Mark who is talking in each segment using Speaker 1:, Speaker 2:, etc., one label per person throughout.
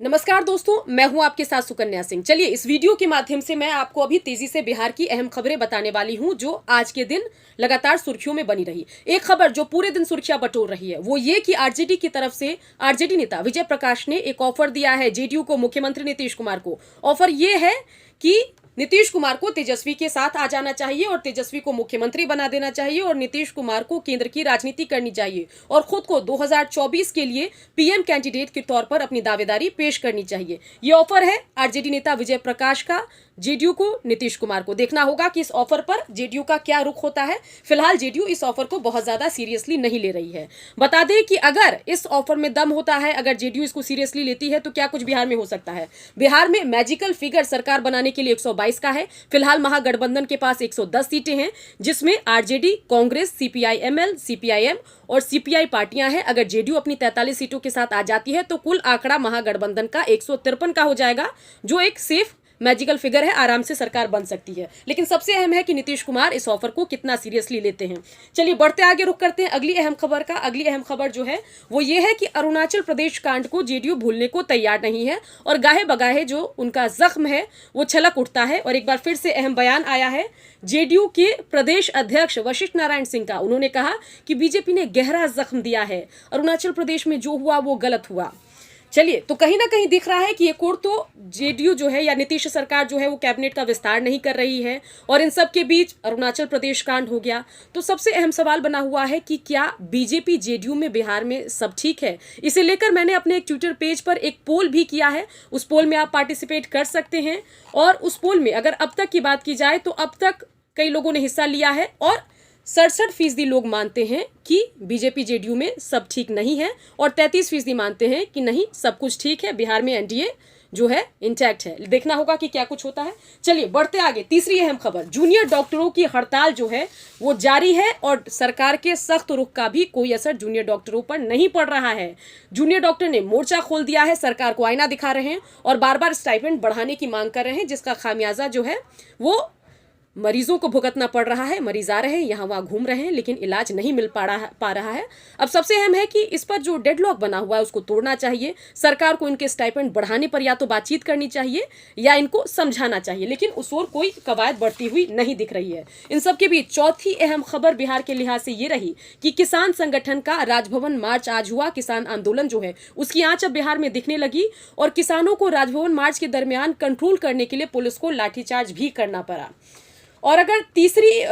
Speaker 1: नमस्कार दोस्तों, मैं हूं आपके साथ सुकन्या सिंह। चलिए इस वीडियो के माध्यम से मैं आपको अभी तेजी से बिहार की अहम खबरें बताने वाली हूं जो आज के दिन लगातार सुर्खियों में बनी रही। एक खबर जो पूरे दिन सुर्खियां बटोर रही है वो ये कि आरजेडी की तरफ से आरजेडी नेता विजय प्रकाश ने एक ऑफर दिया है जेडीयू को, मुख्यमंत्री नीतीश कुमार को। ऑफर ये है कि नीतीश कुमार को तेजस्वी के साथ आ जाना चाहिए और तेजस्वी को मुख्यमंत्री बना देना चाहिए और नीतीश कुमार को केंद्र की राजनीति करनी चाहिए और खुद को 2024 के लिए पीएम कैंडिडेट के तौर पर अपनी दावेदारी पेश करनी चाहिए। ये ऑफर है आरजेडी नेता विजय प्रकाश का जेडीयू को, नीतीश कुमार को। देखना होगा कि इस ऑफर पर जेडीयू का क्या रुख होता है। फिलहाल जेडीयू इस ऑफर को बहुत ज्यादा सीरियसली नहीं ले रही है। बता दें कि अगर इस ऑफर में दम होता है, अगर जेडीयू इसको सीरियसली लेती है तो क्या कुछ बिहार में हो सकता है। बिहार में मैजिकल फिगर सरकार बनाने के लिए 122 का है। फिलहाल महागठबंधन के पास 110 सीटें हैं जिसमें आरजेडी, कांग्रेस, सीपीआई-एमएल, सीपीआईएम और सीपीआई पार्टियां हैं। अगर जेडीयू अपनी 43 सीटों के साथ आ जाती है तो कुल आंकड़ा महागठबंधन का 153 का हो जाएगा, जो एक सेफ मैजिकल फिगर है। आराम से सरकार बन सकती है। लेकिन सबसे अहम है कि नीतीश कुमार इस ऑफर को कितना सीरियसली लेते हैं। चलिए बढ़ते आगे, रुक करते हैं अगली अहम खबर का। अगली अहम खबर जो है वो ये है कि अरुणाचल प्रदेश कांड को जेडीयू भूलने को तैयार नहीं है और गाहे बगाहे जो उनका जख्म है वो छलक उठता है। और एक बार फिर से अहम बयान आया है जेडीयू के प्रदेश अध्यक्ष वशिष्ठ नारायण सिंह का। उन्होंने कहा कि बीजेपी ने गहरा जख्म दिया है, अरुणाचल प्रदेश में जो हुआ वो गलत हुआ। चलिए, तो कहीं ना कहीं दिख रहा है कि एक और तो जेडीयू जो है या नीतीश सरकार जो है वो कैबिनेट का विस्तार नहीं कर रही है और इन सब के बीच अरुणाचल प्रदेश कांड हो गया। तो सबसे अहम सवाल बना हुआ है कि क्या बीजेपी जेडीयू में बिहार में सब ठीक है। इसे लेकर मैंने अपने एक ट्विटर पेज पर एक पोल भी किया है। उस पोल में आप पार्टिसिपेट कर सकते हैं और उस पोल में अगर अब तक की बात की जाए तो अब तक कई लोगों ने हिस्सा लिया है और 67% लोग मानते हैं कि बीजेपी जेडीयू में सब ठीक नहीं है और 33% मानते हैं कि नहीं, सब कुछ ठीक है, बिहार में एनडीए जो है इंटैक्ट है। देखना होगा कि क्या कुछ होता है। चलिए बढ़ते आगे, तीसरी अहम खबर, जूनियर डॉक्टरों की हड़ताल जो है वो जारी है और सरकार के सख्त रुख का भी कोई असर जूनियर डॉक्टरों पर नहीं पड़ रहा है। जूनियर डॉक्टर ने मोर्चा खोल दिया है, सरकार को आईना दिखा रहे हैं और बार बार स्टाइपेंड बढ़ाने की मांग कर रहे हैं, जिसका खामियाजा जो है वो मरीजों को भुगतना पड़ रहा है। मरीज आ रहे हैं, यहाँ वहाँ घूम रहे हैं, लेकिन इलाज नहीं मिल पा रहा है। अब सबसे अहम है कि इस पर जो डेडलॉक बना हुआ है उसको तोड़ना चाहिए। सरकार को इनके स्टाइपेंड बढ़ाने पर या तो बातचीत करनी चाहिए या इनको समझाना चाहिए, लेकिन उस ओर कोई कवायद बढ़ती हुई नहीं दिख रही है। इन सब के बीच चौथी अहम खबर बिहार के लिहाज से ये रही कि किसान संगठन का राजभवन मार्च आज हुआ। किसान आंदोलन जो है उसकी आंच अब बिहार में दिखने लगी और किसानों को राजभवन मार्च के दरमियान कंट्रोल करने के लिए पुलिस को लाठीचार्ज भी करना पड़ा। और अगर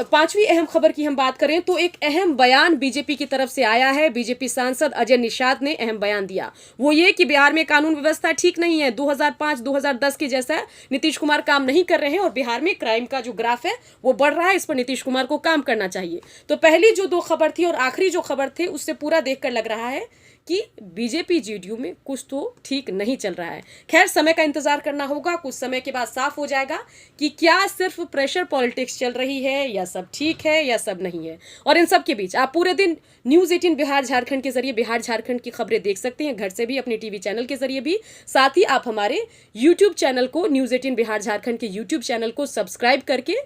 Speaker 1: पांचवी अहम खबर की हम बात करें तो एक अहम बयान बीजेपी की तरफ से आया है। बीजेपी सांसद अजय निषाद ने अहम बयान दिया। वो ये कि बिहार में कानून व्यवस्था ठीक नहीं है, 2005-2010 के जैसा नीतीश कुमार काम नहीं कर रहे हैं और बिहार में क्राइम का जो ग्राफ है वो बढ़ रहा है। इस पर नीतीश कुमार को काम करना चाहिए। तो पहली जो दो खबर थी और आखिरी जो खबर थी उससे पूरा देखकर लग रहा है कि बीजेपी जेडीयू में कुछ तो ठीक नहीं चल रहा है। खैर, समय का इंतजार करना होगा, कुछ समय के बाद साफ हो जाएगा कि क्या सिर्फ प्रेशर पॉलिटिक्स चल रही है या सब ठीक है या सब नहीं है। और इन सब के बीच आप पूरे दिन न्यूज़ 18 बिहार झारखंड के जरिए बिहार झारखंड की खबरें देख सकते हैं, घर से भी, अपने टीवी चैनल के जरिए भी। साथ ही आप हमारे यूट्यूब चैनल को, न्यूज़ 18 बिहार झारखंड के यूट्यूब चैनल को सब्सक्राइब करके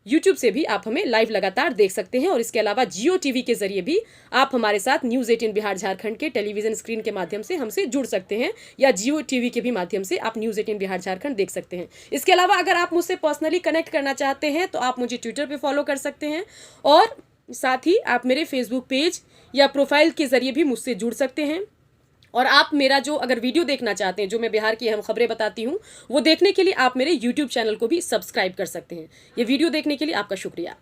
Speaker 1: यूट्यूब से भी आप हमें लाइव लगातार देख सकते हैं। और इसके अलावा जियो टीवी के जरिए भी आप हमारे साथ न्यूज़ 18 बिहार झारखंड के टेलीविजन स्क्रीन के माध्यम से हमसे जुड़ सकते हैं या जियो टीवी के भी माध्यम से आप न्यूज़ 18 बिहार झारखंड देख सकते हैं। इसके अलावा अगर आप मुझसे पर्सनली कनेक्ट करना चाहते हैं तो आप मुझे ट्विटर पर फॉलो कर सकते हैं और साथ ही आप मेरे फेसबुक पेज या प्रोफाइल के जरिए भी मुझसे जुड़ सकते हैं। और आप मेरा जो अगर वीडियो देखना चाहते हैं, जो मैं बिहार की अहम खबरें बताती हूँ, वो देखने के लिए आप मेरे यूट्यूब चैनल को भी सब्सक्राइब कर सकते हैं। ये वीडियो देखने के लिए आपका शुक्रिया।